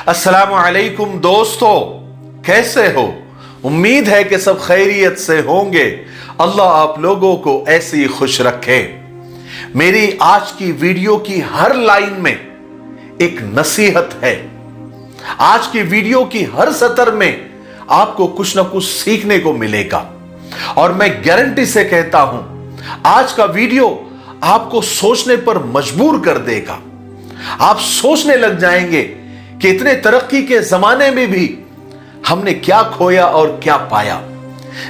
अस्सलामु अलैकुम दोस्तों, कैसे हो? उम्मीद है कि सब खैरियत से होंगे। अल्लाह आप लोगों को ऐसे ही खुश रखे। मेरी आज की वीडियो की हर लाइन में एक नसीहत है। आज की वीडियो की हर सतर में आपको कुछ ना कुछ सीखने को मिलेगा और मैं गारंटी से कहता हूं, आज का वीडियो आपको सोचने पर मजबूर कर देगा। आप सोचने लग जाएंगे कि इतने तरक्की के जमाने में भी हमने क्या खोया और क्या पाया।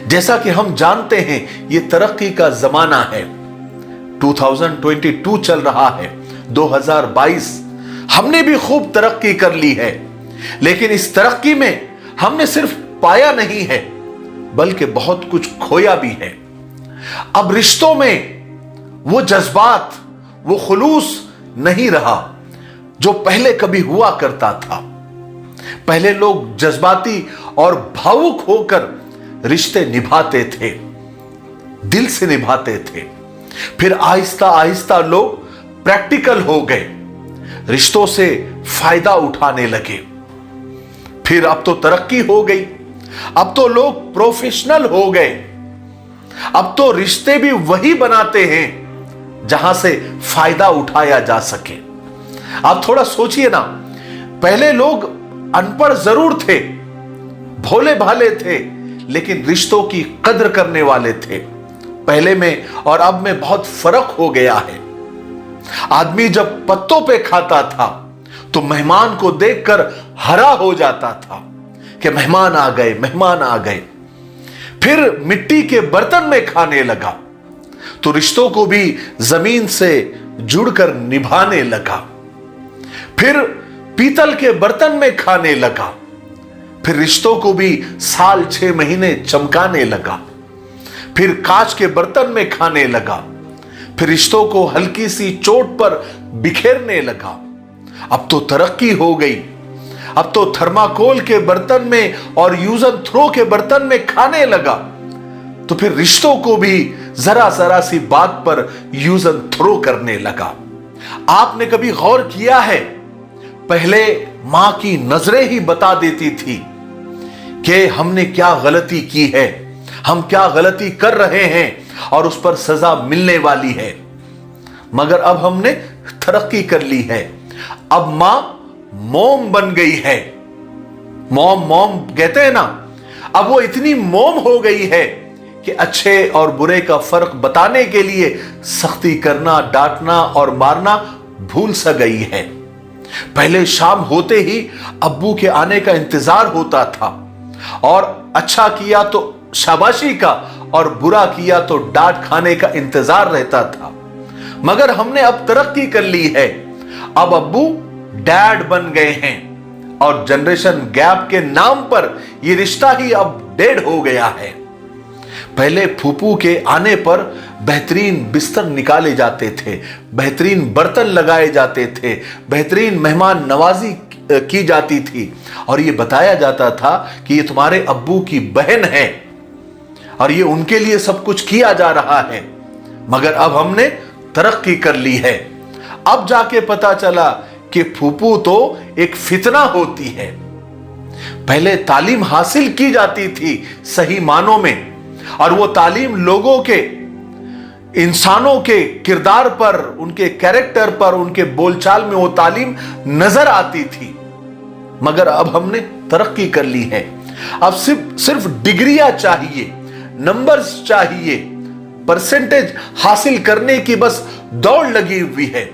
जैसा कि हम जानते हैं ये तरक्की का जमाना है। 2022 चल रहा है, 2022। हमने भी खूब तरक्की कर ली है, लेकिन इस तरक्की में हमने सिर्फ पाया नहीं है बल्कि बहुत कुछ खोया भी है। अब रिश्तों में वो जज्बात, वो खुलूस नहीं रहा जो पहले कभी हुआ करता था। पहले लोग जज्बाती और भावुक होकर रिश्ते निभाते थे, दिल से निभाते थे। फिर आहिस्ता आहिस्ता लोग प्रैक्टिकल हो गए, रिश्तों से फायदा उठाने लगे। फिर अब तो तरक्की हो गई, अब तो लोग प्रोफेशनल हो गए। अब तो रिश्ते भी वही बनाते हैं जहां से फायदा उठाया जा सके। आप थोड़ा सोचिए ना, पहले लोग अनपढ़ जरूर थे, भोले भाले थे, लेकिन रिश्तों की कद्र करने वाले थे। पहले में और अब में बहुत फर्क हो गया है। आदमी जब पत्तों पे खाता था तो मेहमान को देखकर हरा हो जाता था कि मेहमान आ गए, मेहमान आ गए। फिर मिट्टी के बर्तन में खाने लगा तो रिश्तों को भी जमीन से जुड़कर निभाने लगा। फिर पीतल के बर्तन में खाने लगा, फिर रिश्तों को भी साल 6 महीने चमकाने लगा। फिर कांच के बर्तन में खाने लगा, फिर रिश्तों को हल्की सी चोट पर बिखेरने लगा। अब तो तरक्की हो गई, अब तो थर्माकोल के बर्तन में और यूज एंड थ्रो के बर्तन में खाने लगा, तो फिर रिश्तों को भी जरा जरा सी बात पर यूज एंड थ्रो करने लगा। आपने कभी गौर किया है, पहले मां की नजरें ही बता देती थी कि हमने क्या गलती की है, हम क्या गलती कर रहे हैं और उस पर सजा मिलने वाली है। मगर अब हमने तरक्की कर ली है, अब मां मोम बन गई है। मोम मोम कहते हैं ना, अब वो इतनी मोम हो गई है कि अच्छे और बुरे का फर्क बताने के लिए सख्ती करना, डांटना और मारना भूल सा गई है। पहले शाम होते ही अब्बू के आने का इंतजार होता था और अच्छा किया तो शाबाशी का और बुरा किया तो डांट खाने का इंतजार रहता था। मगर हमने अब तरक्की कर ली है, अब अब्बू डैड बन गए हैं और जनरेशन गैप के नाम पर यह रिश्ता ही अब डेड हो गया है। पहले फूफू के आने पर बेहतरीन बिस्तर निकाले जाते थे, बेहतरीन बर्तन लगाए जाते थे, बेहतरीन मेहमान नवाजी की जाती थी और यह बताया जाता था कि ये तुम्हारे अब्बू की बहन है और ये उनके लिए सब कुछ किया जा रहा है। मगर अब हमने तरक्की कर ली है। अब जाके पता चला कि फूफू तो एक फितना होती है। पहले तालीम हासिल की जाती थी सही मानों में और वो तालीम लोगों के, इंसानों के किरदार पर, उनके कैरेक्टर पर, उनके बोलचाल में वो तालीम नजर आती थी। मगर अब हमने तरक्की कर ली है। अब सिर्फ डिग्रियां चाहिए, नंबर्स चाहिए, परसेंटेज हासिल करने की बस दौड़ लगी हुई है।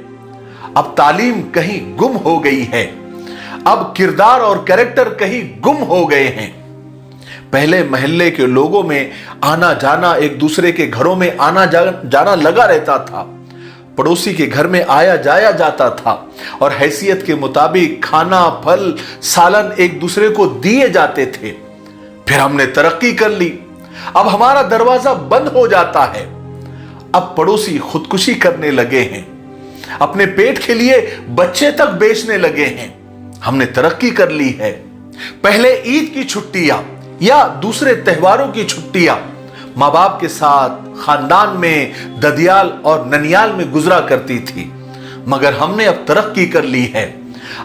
अब तालीम कहीं गुम हो गई है, अब किरदार और कैरेक्टर कहीं गुम हो गए हैं। पहले मोहल्ले के लोगों में आना जाना, एक दूसरे के घरों में आना जाना लगा रहता था। पड़ोसी के घर में आया जाया जाता था और हैसियत के मुताबिक खाना, फल, सालन एक दूसरे को दिए जाते थे। फिर हमने तरक्की कर ली, अब हमारा दरवाजा बंद हो जाता है। अब पड़ोसी खुदकुशी करने लगे हैं, अपने पेट के लिए बच्चे तक बेचने लगे हैं। हमने तरक्की कर ली है। पहले ईद की छुट्टियां या दूसरे त्योहारों की छुट्टियां माँ बाप के साथ खानदान में ददियाल और ननियाल में गुजरा करती थी। मगर हमने अब तरक्की कर ली है।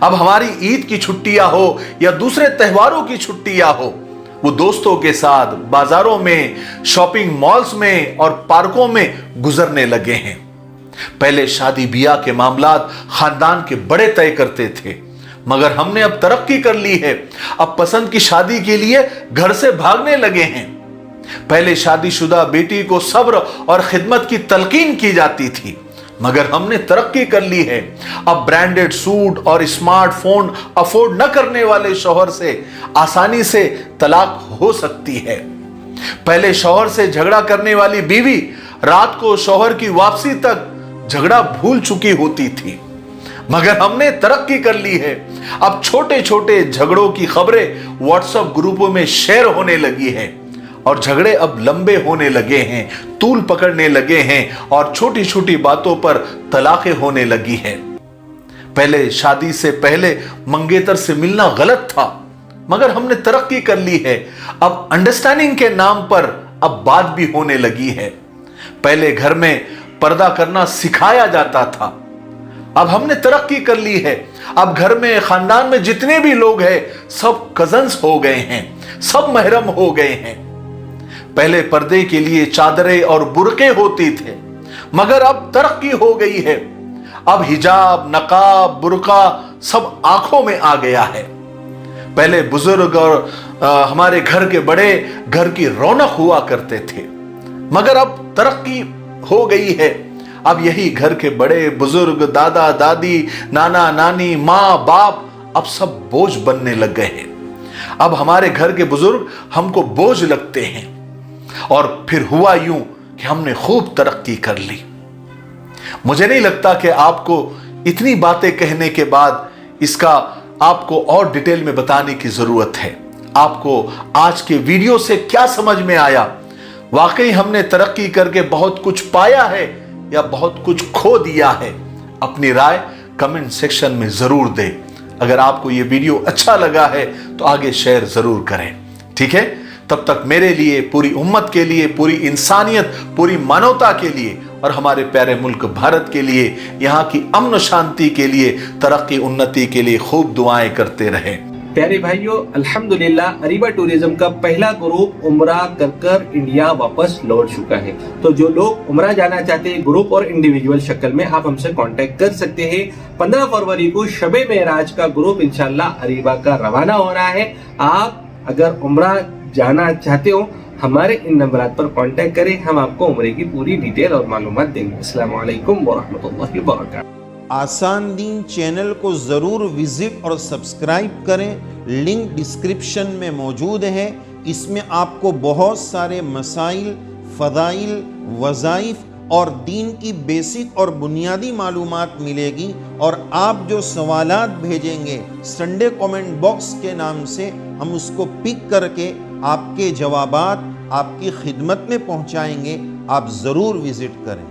अब हमारी ईद की छुट्टियां हो या दूसरे त्योहारों की छुट्टियां हो, वो दोस्तों के साथ बाजारों में, शॉपिंग मॉल्स में और पार्कों में गुजरने लगे हैं। पहले शादी ब्याह के मामलात खानदान के बड़े तय करते थे, मगर हमने अब तरक्की कर ली है। अब पसंद की शादी के लिए घर से भागने लगे हैं। पहले शादीशुदा बेटी को सब्र और खिदमत की तलकीन की जाती थी, मगर हमने तरक्की कर ली है। अब ब्रांडेड सूट और स्मार्टफोन अफोर्ड न करने वाले शौहर से आसानी से तलाक हो सकती है। पहले शौहर से झगड़ा करने वाली बीवी रात को शौहर की वापसी तक झगड़ा भूल चुकी होती थी, मगर हमने तरक्की कर ली है। अब छोटे छोटे झगड़ों की खबरें व्हाट्सएप ग्रुपों में शेयर होने लगी है और झगड़े अब लंबे होने लगे हैं, तूल पकड़ने लगे हैं और छोटी छोटी बातों पर तलाकें होने लगी हैं। पहले शादी से पहले मंगेतर से मिलना गलत था, मगर हमने तरक्की कर ली है। अब अंडरस्टैंडिंग के नाम पर अब बात भी होने लगी है। पहले घर में पर्दा करना सिखाया जाता था, अब हमने तरक्की कर ली है। अब घर में, खानदान में जितने भी लोग हैं सब कजन्स हो गए हैं, सब महरम हो गए हैं। पहले पर्दे के लिए चादरें और बुरके होती थे, मगर अब तरक्की हो गई है। अब हिजाब, नकाब, बुरका सब आंखों में आ गया है। पहले बुजुर्ग और हमारे घर के बड़े घर की रौनक हुआ करते थे, मगर अब तरक्की हो गई है। अब यही घर के बड़े बुजुर्ग, दादा दादी, नाना नानी, माँ बाप अब सब बोझ बनने लग गए हैं। अब हमारे घर के बुजुर्ग हमको बोझ लगते हैं। और फिर हुआ यूं कि हमने खूब तरक्की कर ली। मुझे नहीं लगता कि आपको इतनी बातें कहने के बाद इसका आपको और डिटेल में बताने की जरूरत है। आपको आज के वीडियो से क्या समझ में आया? वाकई हमने तरक्की करके बहुत कुछ पाया है या बहुत कुछ खो दिया है? अपनी राय कमेंट सेक्शन में जरूर दें। अगर आपको यह वीडियो अच्छा लगा है तो आगे शेयर जरूर करें, ठीक है? तब तक मेरे लिए, पूरी उम्मत के लिए, पूरी इंसानियत, पूरी मानवता के लिए और हमारे प्यारे मुल्क भारत के लिए, यहाँ की अमन शांति के लिए, तरक्की उन्नति के लिए खूब दुआएं करते रहें। प्यारे भाइयों, अल्हम्दुलिल्लाह अरीबा टूरिज्म का पहला ग्रुप उम्रा कर इंडिया वापस लौट चुका है। तो जो लोग उम्रा जाना चाहते हैं ग्रुप और इंडिविजुअल शक्ल में, आप हमसे कांटेक्ट कर सकते हैं। 15 फरवरी को शबे मेराज का ग्रुप इंशाल्लाह अरीबा का रवाना हो रहा है। आप अगर उम्रा जाना चाहते हो हमारे इन नंबरात पर कांटेक्ट करें, हम आपको उम्रे की पूरी डिटेल और मालूमात देंगे। अस्सलाम वालेकुम वरहमतुल्लाहि वबरकातुहू। आसान दीन चैनल को ज़रूर विज़िट और सब्सक्राइब करें, लिंक डिस्क्रिप्शन में मौजूद है। इसमें आपको बहुत सारे मसाइल, फ़दाइल, वज़ाइफ और दीन की बेसिक और बुनियादी मालूमात मिलेगी। और आप जो सवालात भेजेंगे संडे कमेंट बॉक्स के नाम से, हम उसको पिक करके आपके जवाबात आपकी खिदमत में पहुंचाएंगे। आप ज़रूर विज़िट करें।